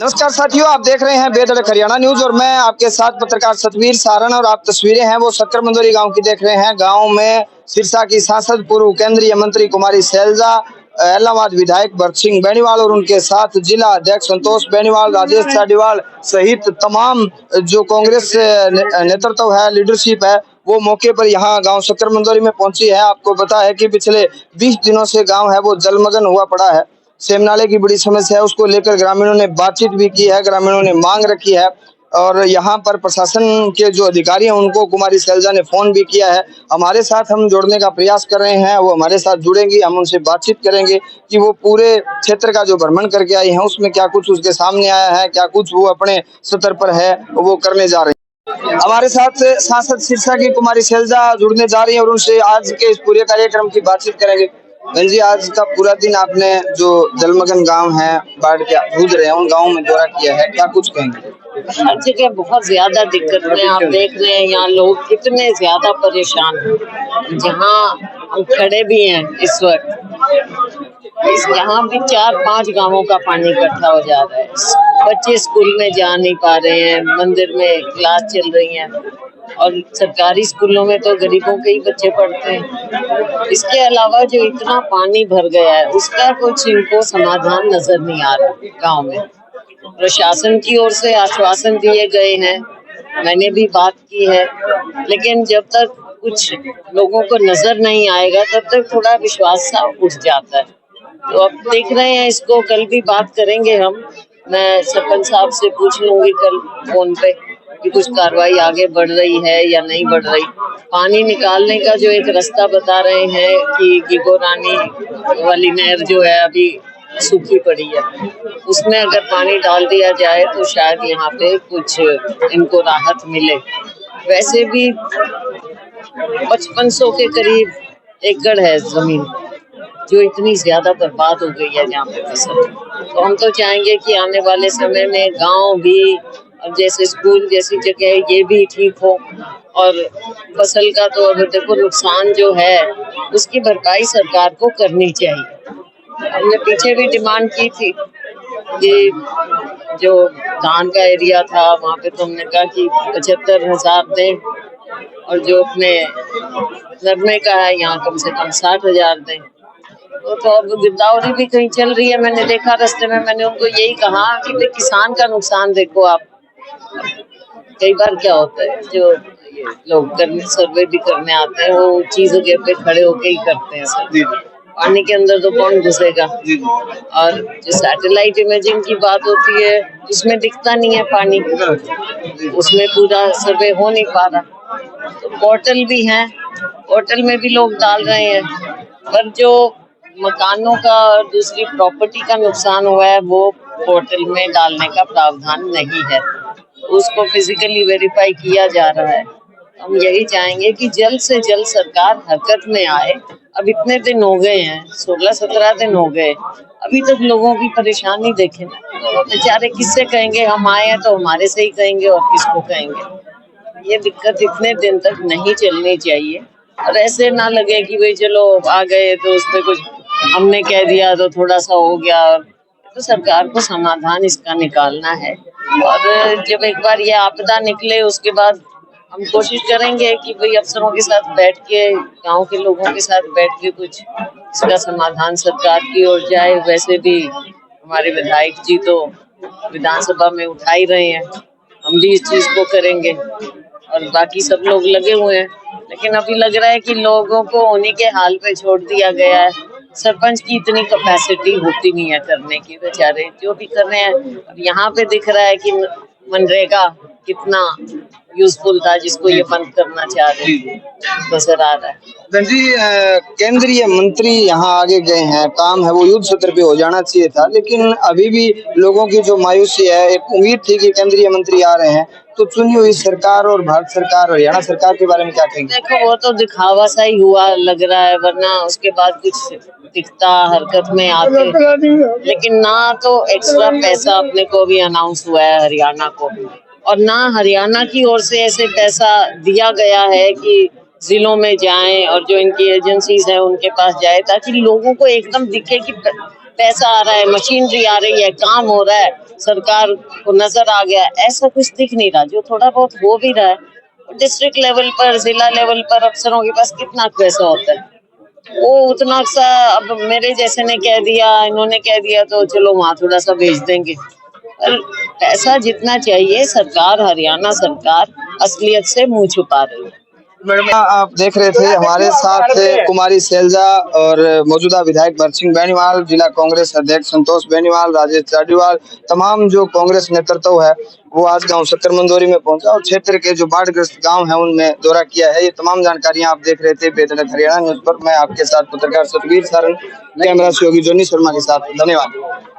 नमस्कार साथियों, आप देख रहे हैं बेधड़क हरियाणा न्यूज और मैं आपके साथ पत्रकार सतवीर सारण। और आप तस्वीरें हैं वो शक्कर मंदोरी गांव की देख रहे हैं। गांव में सिरसा की सांसद पूर्व केंद्रीय मंत्री कुमारी सैलजा, इलाहाबाद विधायक भरत सिंह बेनीवाल और उनके साथ जिला अध्यक्ष संतोष बेनीवाल, राजेश चाडीवाल सहित तमाम जो कांग्रेस नेतृत्व है, लीडरशिप है, वो मौके पर यहाँ गांव शक्कर मंदोरी में पहुंची है। आपको पता है कि पिछले 20 दिनों से गांव है वो जलमग्न हुआ पड़ा है। सेमनाले की बड़ी समस्या है, उसको लेकर ग्रामीणों ने बातचीत भी की है, ग्रामीणों ने मांग रखी है। और यहाँ पर प्रशासन के जो अधिकारी हैं उनको कुमारी सैलजा ने फोन भी किया है। हमारे साथ हम जोड़ने का प्रयास कर रहे हैं, वो हमारे साथ जुड़ेंगी, हम उनसे बातचीत करेंगे कि वो पूरे क्षेत्र का जो भ्रमण करके आई हैं उसमें क्या कुछ उसके सामने आया है, क्या कुछ वो अपने स्तर पर है वो करने जा रहे हैं। हमारे साथ सांसद सिरसा की कुमारी सैलजा जुड़ने जा रही है और उनसे आज के इस पूरे कार्यक्रम की बातचीत करेंगे। बहन जी, आज का पूरा दिन आपने जो जलमग्न गांव है, बाढ़ के जूझ रहे हैं, उन गाँव में दौरा किया है, क्या कुछ कहेंगे? हर जगह बहुत ज्यादा दिक्कत है। आप देख रहे हैं यहाँ लोग कितने ज्यादा परेशान हैं। जहाँ हम खड़े भी हैं इस वक्त, यहाँ भी 4-5 गांवों का पानी इकट्ठा हो जा रहा है। बच्चे स्कूल में जा नहीं पा रहे हैं, मंदिर में क्लास चल रही है और सरकारी स्कूलों में तो गरीबों के ही बच्चे पढ़ते हैं। इसके अलावा जो इतना पानी भर गया है उसका कुछ इनको समाधान नजर नहीं आ रहा। गांव में प्रशासन की ओर से आश्वासन दिए गए हैं, मैंने भी बात की है, लेकिन जब तक कुछ लोगों को नजर नहीं आएगा तब तक थोड़ा विश्वास सा उठ जाता है। तो अब देख रहे हैं, इसको कल भी बात करेंगे हम। मैं सरपंच साहब से पूछ लूंगी कल फोन पे कि कुछ कार्रवाई आगे बढ़ रही है या नहीं बढ़ रही। पानी निकालने का जो एक रास्ता बता रहे हैं कि गिगो रानी वाली नहर जो है अभी सूखी पड़ी है, उसमें अगर पानी डाल दिया जाए तो शायद यहाँ पे कुछ इनको राहत मिले। वैसे भी 5500 के करीब एकड़ है जमीन जो इतनी ज्यादा बर्बाद हो गई है यहाँ पे फसल। तो हम तो चाहेंगे कि आने वाले समय में गांव भी और जैसे स्कूल जैसी जगह ये भी ठीक हो। और फसल का तो अब देखो नुकसान जो है उसकी भरपाई सरकार को करनी चाहिए। हमने पीछे भी डिमांड की थी कि जो धान का एरिया था वहाँ पे तो हमने कहा कि 75,000 दें और जो अपने नरमे का है यहाँ कम से कम 60,000 दें। तो अब गिरदावरी भी कहीं चल रही है, मैंने देखा रास्ते में। मैंने उनको यही कहा कि भाई किसान का नुकसान देखो आप। कई बार क्या होता है, जो लोग करने सर्वे भी करने आते हैं वो ऊंची जगह पे खड़े होके ही करते हैं सर्वे। पानी के अंदर तो कौन घुसेगा। और जो सैटेलाइट इमेजिंग की बात होती है उसमें दिखता नहीं है पानी, उसमें पूरा सर्वे हो नहीं पा रहा। तो पोर्टल भी है, पोर्टल में भी लोग डाल रहे हैं, पर जो मकानों का और दूसरी प्रॉपर्टी का नुकसान हुआ है वो पोर्टल में डालने का प्रावधान नहीं है, उसको फिजिकली वेरीफाई किया जा रहा है। हम यही चाहेंगे कि जल्द से जल्द सरकार हरकत में आए। अब इतने दिन हो गए हैं, 16-17 दिन हो गए, अभी तक लोगों की परेशानी देखें ना। बेचारे किससे कहेंगे, हम आए हैं तो हमारे से ही कहेंगे और किसको कहेंगे। ये दिक्कत इतने दिन तक नहीं चलनी चाहिए। और ऐसे ना लगे कि भाई चलो आ गए तो उस पर कुछ हमने कह दिया तो थोड़ा सा हो गया। तो सरकार को समाधान इसका निकालना है। और जब एक बार ये आपदा निकले उसके बाद हम कोशिश करेंगे कि भाई अफसरों के साथ बैठ के, गांव के लोगों के साथ बैठ के कुछ इसका समाधान सरकार की ओर जाए। वैसे भी हमारे विधायक जी तो विधानसभा में उठा ही रहे हैं, हम भी इस चीज को करेंगे और बाकी सब लोग लगे हुए हैं। लेकिन अभी लग रहा है कि लोगों को उन्हीं के हाल पे छोड़ दिया गया है। सरपंच की इतनी कैपेसिटी होती नहीं है करने की, बेचारे जो भी कर रहे हैं। अब यहाँ पे दिख रहा है कि मनरेगा कितना यूजफुल था, जिसको ये बंद करना चाह रहे हैं, नजर आ रहा है। जी, केंद्रीय मंत्री यहाँ आगे गए हैं, काम है वो युद्ध स्तर पे हो जाना चाहिए था, लेकिन अभी भी लोगों की जो मायूसी है, एक उम्मीद थी कि केंद्रीय मंत्री आ रहे हैं, तो चुनी हुई सरकार और भारत सरकार और हरियाणा सरकार के बारे में क्या कहेंगे? देखो वो तो दिखावा सा ही हुआ लग रहा है, वरना उसके बाद कुछ दिखता हरकत में आते। लेकिन ना तो एक्स्ट्रा पैसा अपने को भी अनाउंस हुआ है हरियाणा को, और ना हरियाणा की ओर से ऐसे पैसा दिया गया है कि जिलों में जाएं और जो इनकी एजेंसीज हैं उनके पास जाए, ताकि लोगों को एकदम दिखे कि पैसा आ रहा है, मशीनरी आ रही है, काम हो रहा है, सरकार को नजर आ गया, ऐसा कुछ दिख नहीं रहा। जो थोड़ा बहुत हो भी रहा है, डिस्ट्रिक्ट लेवल पर, जिला लेवल पर अफसरों के पास कितना पैसा होता है, वो उतना सा। अब मेरे जैसे ने कह दिया, इन्होंने कह दिया, तो चलो वहां थोड़ा सा भेज देंगे। पर पैसा जितना चाहिए, सरकार, हरियाणा सरकार असलियत से मुंह छुपा रही है। मैडम आप देख रहे थे हमारे साथ कुमारी सैलजा और मौजूदा विधायक भरत सिंह बेनीवाल, जिला कांग्रेस अध्यक्ष संतोष बेनीवाल, राजेश चाडीवाल, तमाम जो कांग्रेस नेतृत्व है वो आज गांव शक्कर मंदोरी में पहुंचा और क्षेत्र के जो बाढ़ग्रस्त गांव हैं उनमें दौरा किया है। ये तमाम जानकारियां आप देख रहे थे बेतड़क हरियाणा न्यूज पर। मैं आपके साथ पत्रकार सतवीर सारण, कैमरा सहयोगी जोनी शर्मा के साथ। धन्यवाद।